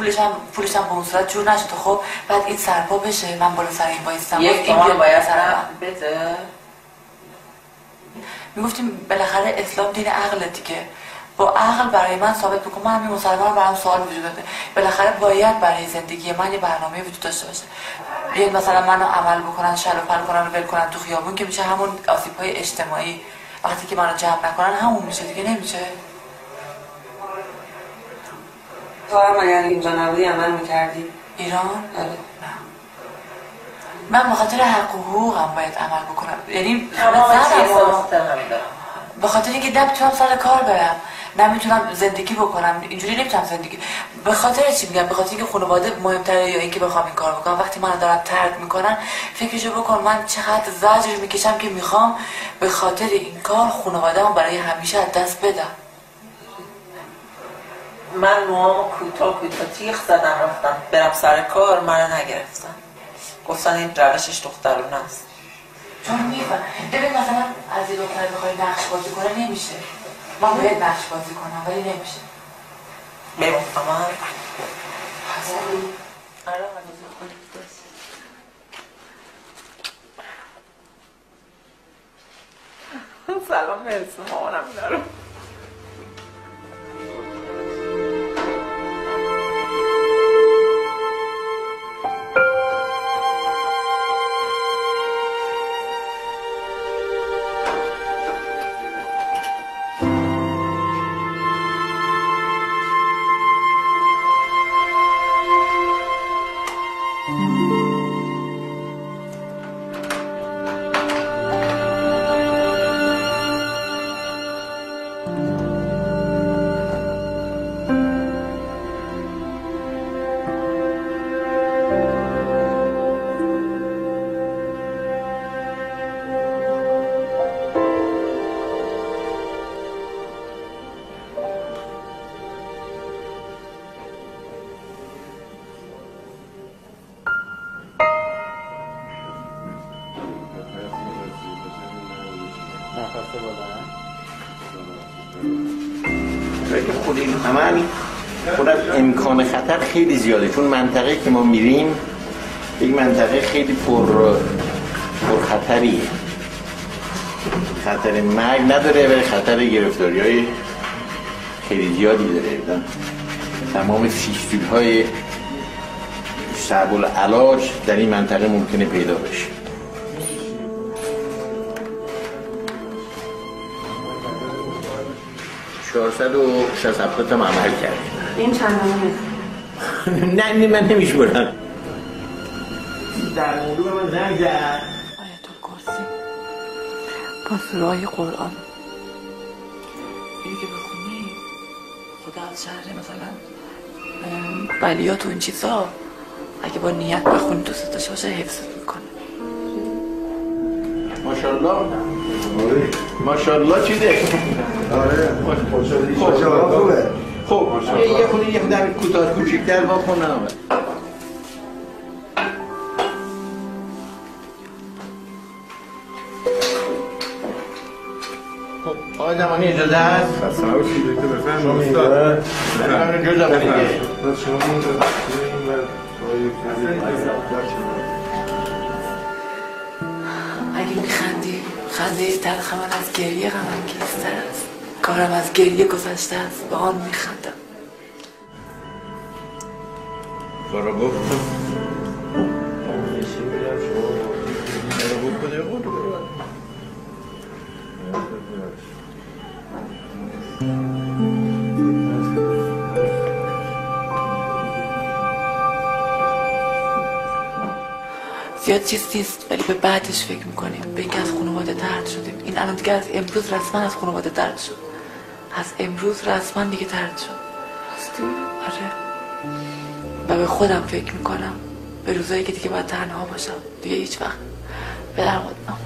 پولش هم به اون صورت جور نشد. خب بعد این سرپا بشه، من بالا سر این وایستم، یک تومن باید بده. میگفتیم بالاخره اسلام دین عقله دیگه، با عقل برای من ثابت بکن. من همین مسلمان برام سوال وجود داره، بالاخره باید برای زندگی من یه برنامه وجود داشته باشه. بیاید مثلا منو عمل بکنن، شل و پل کنن و ول کنن تو خیابون که میشه همون آسیب‌های اجتماعی. وقتی که منو جمع نکنن همون میشه دیگه، نمیشه. تو هم اگر اینجا نبودی عمل میکردی؟ ایران؟ آره. نه، من به خاطر حق و حقوقم باید عمل بکنم. یعنی به خاطر اینکه نمیتونم سر کار برم، نمیتونم زندگی بکنم، اینجوری نمیتونم زندگی. به خاطر چی میگم؟ به خاطر اینکه خانواده مهمتره یا اینکه بخوام این کار بکنم. وقتی من دارم طرد میکنن فکرشو بکن من چقدر زجر میکشم که میخوام به خاطر این کار خانواده‌مو برای همیشه از دست بدم. من موامو کوتاه تیغ زدم رفتم برم سر کار، منو نگرفتن، گفتن این روشش دخترونه است. چون میفهم ببین مثلا از این دختر بخوای نقش بازی کنه نمیشه. من باید نقش بازی کنم ولی نمیشه. ببین تمام سلام مرسی مامانم دارم. امکان خطر خیلی زیاده، چون منطقه که ما میریم یک منطقه خیلی پر خطریه. خطر مرگ نداره ولی خطر گرفتاری های خیلی زیادی داره. تمام فیستول های صعب العلاج در این منطقه ممکنه پیدا بشه. $467 تا عمل کردیم. این چند نه من نمیشمرم. در مورد من زنگ زد آیت الکرسی با سوره‌های قرآن اینی که بخونی خدا از شر مثلا بلیات و این چیزا اگه با نیت بخونی دوست داشته باشه حفظت میکنه. ماشاءالله ماشاءالله چیده؟ آره ماشاءالله خوبه. خب یه خونه یه در کوتاه کوچیک‌تر با خونم. خب آقای زمانی اجازه هست؟ خسته نباشید دکتر بفرمایید استاد. بفرمایید جزا دیگه. اگه میخندی خنده تلخ من از گریه غم‌انگیزتر است. کارم از گریه گذشته است به آن میخندم. کارو گفتم زیاد چیز نیست ولی به بعدش فکر میکنیم، به اینکه از خانواده طرد شدیم. این الان دیگه از امروز رسما از خانواده طرد شد. از امروز رسما دیگه طرد شد. هستی؟ آره. و به خودم فکر میکنم، به روزایی که دیگه باید تنها باشم، دیگه هیچ وقت به در خود نمیام.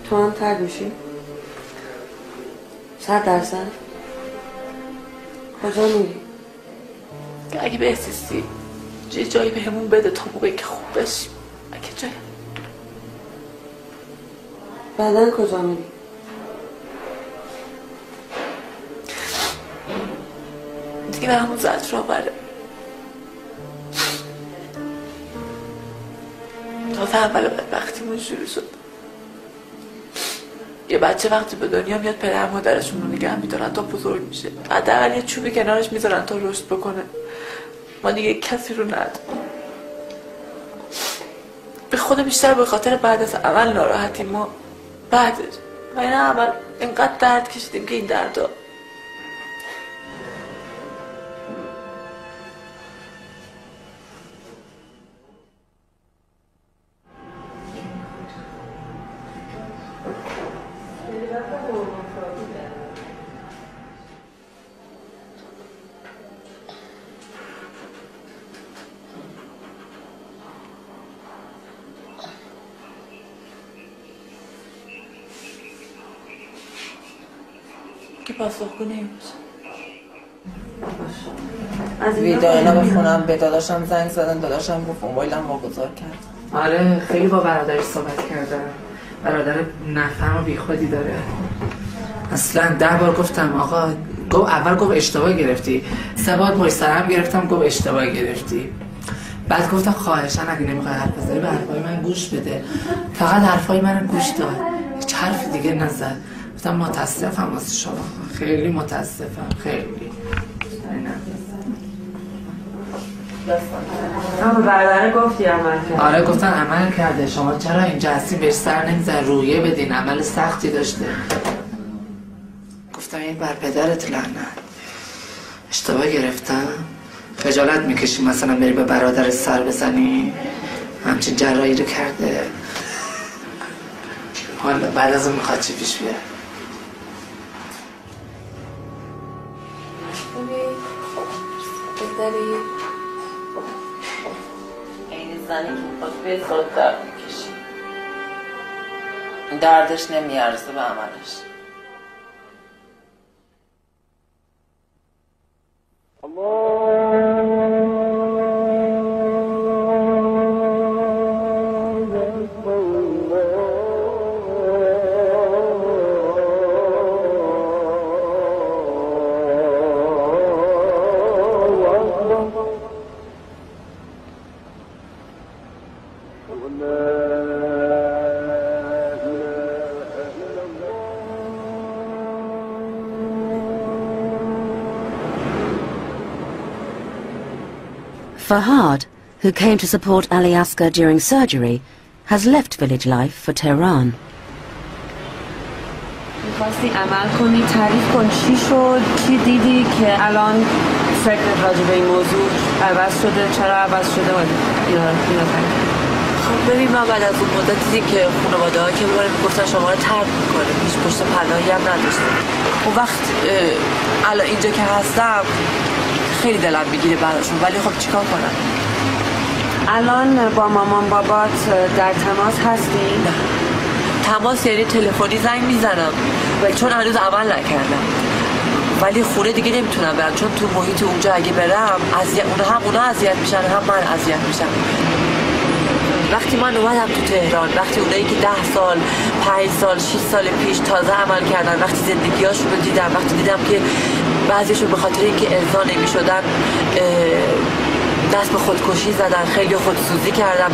تو هم طرد میشی؟ 100%؟ کجا میری؟ اگه بهسیستی یه جایی بهمون بده تا موقعی که خوب بشیم. اگه جایی بعدن کجا میری؟ دیگه برامون زجر آوره. تازه اول بدبختیمون شروع شد. یه بچه وقتی به دنیا میاد پدر مادرشون رو نگه میدارن تا بزرگ میشه، حداقل یه چوبی کنارش میذارن تا رشد بکنه. ما دیگه کسی رو نداریم. به خود بیشتر به خاطر بعد از عمل ناراحتیم ما. بعدش و این عمل اینقدر درد کشیدیم که این دردا که پاسخگو نمیشه. ویدیو اینا بخونم به داداشم زنگ زدن، داداشم گفت موبایلم واگذار کرد. آره خیلی با برادرش صحبت کردم. برادر نفهم و بیخودی داره. اصلا 10 بار گفتم آقا، اول گفت اشتباه گرفتی، 3 بار پشت سر هم گرفتم گفت اشتباه گرفتی. بعد گفتم خواهشاً اگه نمیخوای حرف بزنی به حرفای من گوش بده. فقط حرفای من گوش داد، هیچ حرف دیگه نزد. گفتم متاسفم واسه شما، خیلی متاسفم، خیلی. اما برادر گفتی عمل کرد. آره گفتن عمل کرده، شما چرا اینجا هستی بهش سر نمیزن، رویه بدین، عمل سختی داشته. گفتم این بر پدرت لعنت، اشتباه گرفتم. خجالت میکشی مثلا بری به برادر سر بزنی، همچین جراحی رو کرده. حالا بعد از اون میخواد چی پیش بیاره. این زنی که میخواد به زاد درد میکشی، دردش نمیارزه به عملش. Fahad, who came to support Alyaska during surgery, has left village life for Tehran. میخواستی عمل کنی، تعریف کن چی شد، چی دیدی که الان فکر راجع به این موضوع عوض شده، چرا عوض شده و اینا خب ببین، من بعد از اون مدتی که خانواده ها که میگفتن شما رو ترک میکنه، هیچ پشت پناهی هم نداشتم. اون وقت الان اینجا که هستم خیلی دلم میگیره براشون، ولی خب چیکار کنم؟ الان با مامان بابات در تماس هستی؟ نه، تماس یعنی تلفنی زنگ میزنم چون هنوز عمل نکردم، ولی خونه دیگه نمیتونم برم چون تو محیط اونجا اگه برم اونا اذیت میشن هم من اذیت میشم. وقتی من اومدم تو تهران، وقتی اونایی که 10 سال 5 سال 6 سال پیش تازه عمل کردن، وقتی زندگیاشون رو دیدم، وقتی دیدم که بعضیشون به خاطر اینکه ارضا نمیشدن دست به خودکشی زدن، خیلی خودسوزی کردن،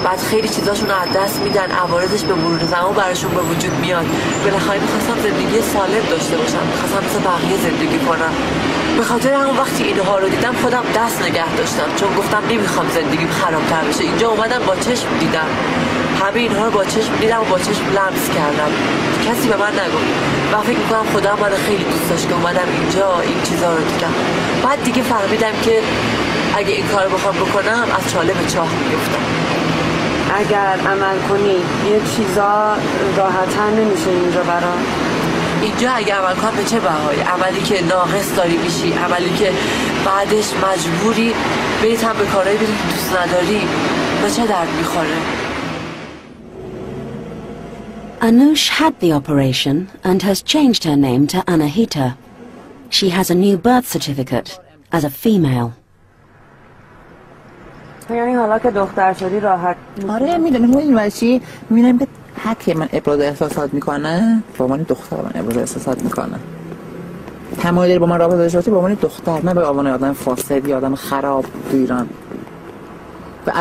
بعد خیلی چیزاشون رو از دست میدن، عوارضش به مرور زمان براشون به وجود میاد. بالاخره میخواستم زندگی سالم داشته باشم، میخواستم مثل بقیه زندگی کنم. به خاطر همون وقتی اینها رو دیدم خودم دست نگه داشتم، چون گفتم نمیخوام زندگیم خرابتر بشه. اینجا اومدم با چشم دیدم، همه اینها رو با چشم دیدم و با چشم لمس کردم، کسی به من نگفت. من فکر میکنم خدا من خیلی دوست داشت که اومدم اینجا این چیزا رو دیدم. بعد دیگه فهمیدم که اگه این کار بخوام بکنم از چاله به چاه میفتم. اگر عمل کنی یه چیزا راحت‌تر نمیشه اینجا برام؟ اینجا اگه عمل کنم به چه بهایی؟ عملی که ناقص داری میشی، عملی که بعدش مجبوری برید هم به کارهایی برید که دوست نداری، به چه درد میخوره؟ Anush had the operation and has changed her name to Anahita. She has a new birth certificate as a female. یعنی حالا که دختر شدی راحت؟ آره میدونم این وشی میبینم که هر که من ابراز احساسات میکنه با من دختر من ابراز احساسات میکنه. همایی با من رابطه داشته باشه با من دختر، نه به عنوان آدم فاسد یا آدم خراب تو ایران. و